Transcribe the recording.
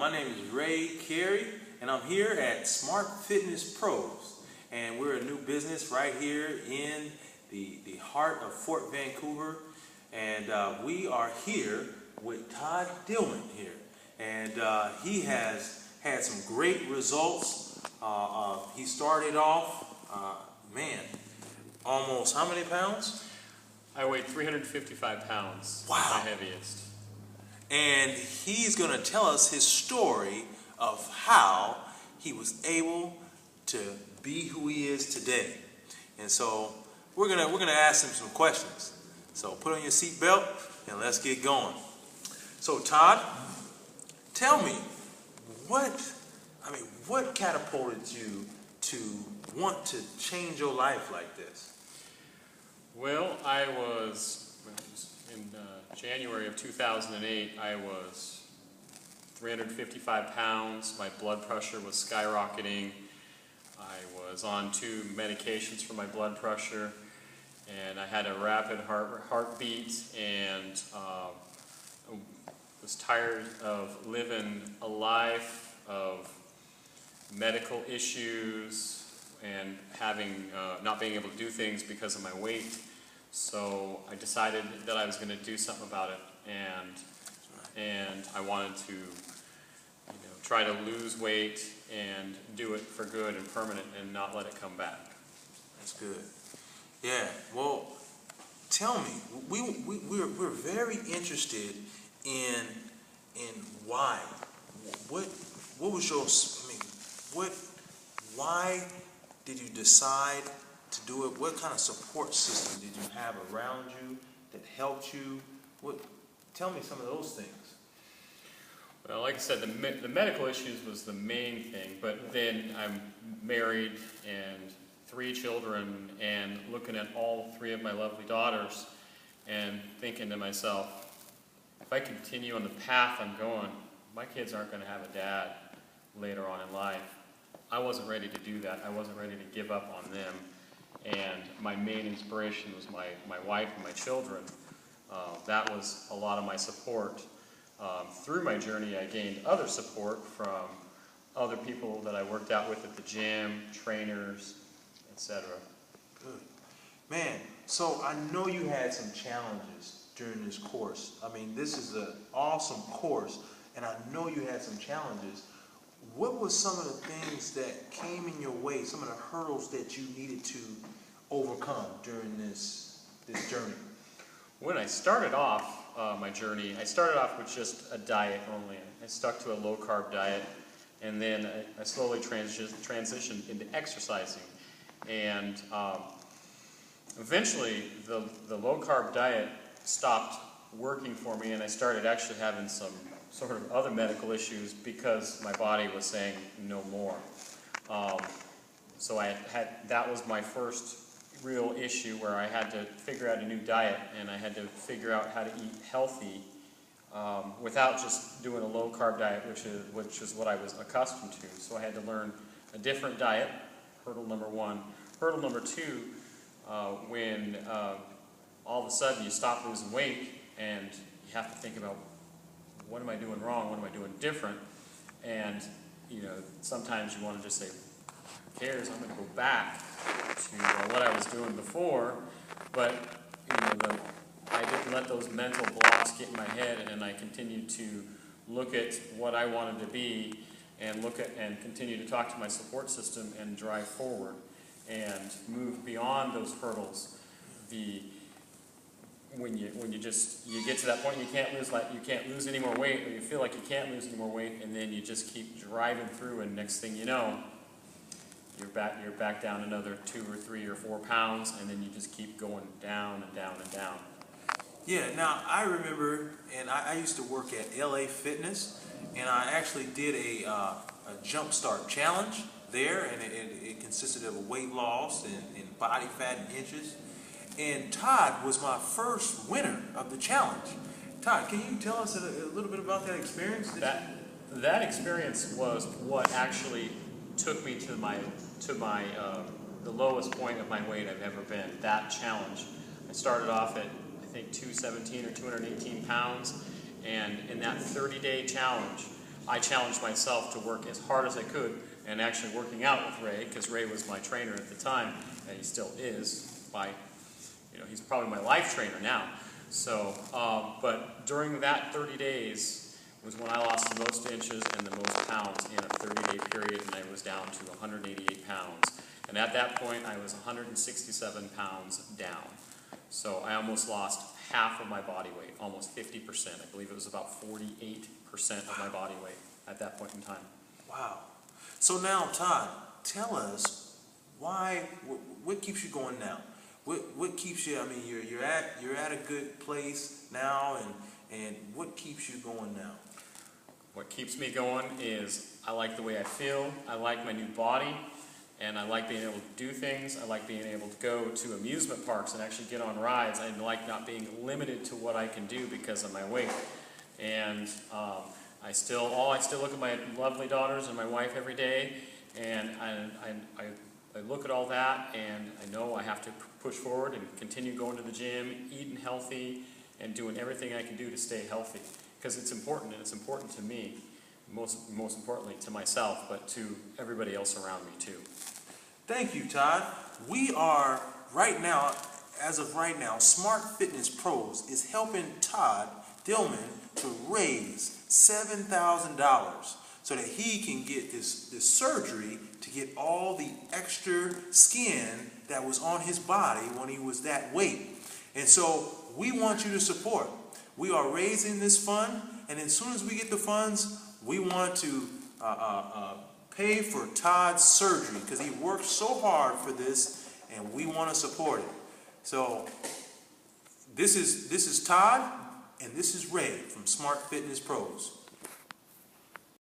My name is Carrie, and I'm here at Smart Fitness Pros, and we're a new business right here in the heart of Fort Vancouver, and we are here with Todd Dillmon here, and he has had some great results. He started off, almost how many pounds? I weighed 355 pounds. Wow. My heaviest. And he's going to tell us his story of how he was able to be who he is today. And so we're gonna ask him some questions. So put on your seatbelt and let's get going. So Todd, tell me, what catapulted you to want to change your life like this? Well, in January of 2008, I was 355 pounds. My blood pressure was skyrocketing. I was on 2 medications for my blood pressure, and I had a rapid heartbeat, and was tired of living a life of medical issues and not being able to do things because of my weight. So I decided that I was going to do something about it, and I wanted to, try to lose weight and do it for good and permanent and not let it come back. That's good. Yeah. Well, tell me, we're very interested in why. What was your? Why did you decide to do it? What kind of support system did you have around you that helped you? Tell me some of those things. Well, like I said, the medical issues was the main thing, but then I'm married and 3 children, and looking at all 3 of my lovely daughters and thinking to myself, if I continue on the path I'm going, my kids aren't going to have a dad later on in life. I wasn't ready to do that. I wasn't ready to give up on them. And my main inspiration was my wife and my children. That was a lot of my support. Through my journey, I gained other support from other people that I worked out with at the gym, trainers, etc. Good. Man, so I know you had some challenges during this course. I mean, this is an awesome course, and I know you had some challenges. What were some of the things that came in your way, some of the hurdles that you needed to overcome during this journey? When I started off my journey, I started off with just a diet only. I stuck to a low-carb diet, and then I slowly transitioned into exercising. And eventually, the low-carb diet stopped working for me, and I started actually having some sort of other medical issues because my body was saying no more. So that was my first real issue, where I had to figure out a new diet, and I had to figure out how to eat healthy without just doing a low-carb diet, which is what I was accustomed to. So I had to learn a different diet, hurdle number 1. Hurdle number 2, when all of a sudden you stop losing weight and you have to think about, what am I doing wrong? What am I doing different? And sometimes you want to just say, who cares? I'm going to go back to what I was doing before. But I didn't let those mental blocks get in my head, and I continued to look at what I wanted to be, and continue to talk to my support system and drive forward and move beyond those hurdles. When you get to that point, you can't lose any more weight, or you feel like you can't lose any more weight, and then you just keep driving through, and next thing you know, you're back down another 2 or 3 or 4 pounds, and then you just keep going down and down and down. Yeah, now I remember, and I used to work at LA Fitness, and I actually did a Jumpstart challenge there, and it consisted of a weight loss and body fat in inches. And Todd was my first winner of the challenge. Todd, can you tell us a little bit about that experience? That experience was what actually took me to the lowest point of my weight I've ever been. That challenge. I started off at, I think, 217 or 218 pounds, and in that 30-day challenge, I challenged myself to work as hard as I could, and actually working out with Ray, because Ray was my trainer at the time, and he still is. He's probably my life trainer now. So, but during that 30 days was when I lost the most inches and the most pounds in a 30-day period, and I was down to 188 pounds. And at that point, I was 167 pounds down. So I almost lost half of my body weight, almost 50%. I believe it was about 48% of my body weight at that point in time. Wow. So now, Todd, tell us what keeps you going now? What keeps you? I mean, you're at a good place now, and what keeps you going now? What keeps me going is I like the way I feel. I like my new body, and I like being able to do things. I like being able to go to amusement parks and actually get on rides. I like not being limited to what I can do because of my weight. And I still look at my lovely daughters and my wife every day, and I look at all that, and I know I have to push forward and continue going to the gym, eating healthy, and doing everything I can do to stay healthy. Because it's important, and it's important to me, most importantly to myself, but to everybody else around me too. Thank you, Todd. We are right now, as of right now, Smart Fitness Pros is helping Todd Dillmon to raise $7,000 so that he can get this surgery to get all the extra skin that was on his body when he was that weight. And so we want you to support. We are raising this fund, and as soon as we get the funds, we want to pay for Todd's surgery because he worked so hard for this, and we want to support it. So this is Todd, and this is Ray from Smart Fitness Pros.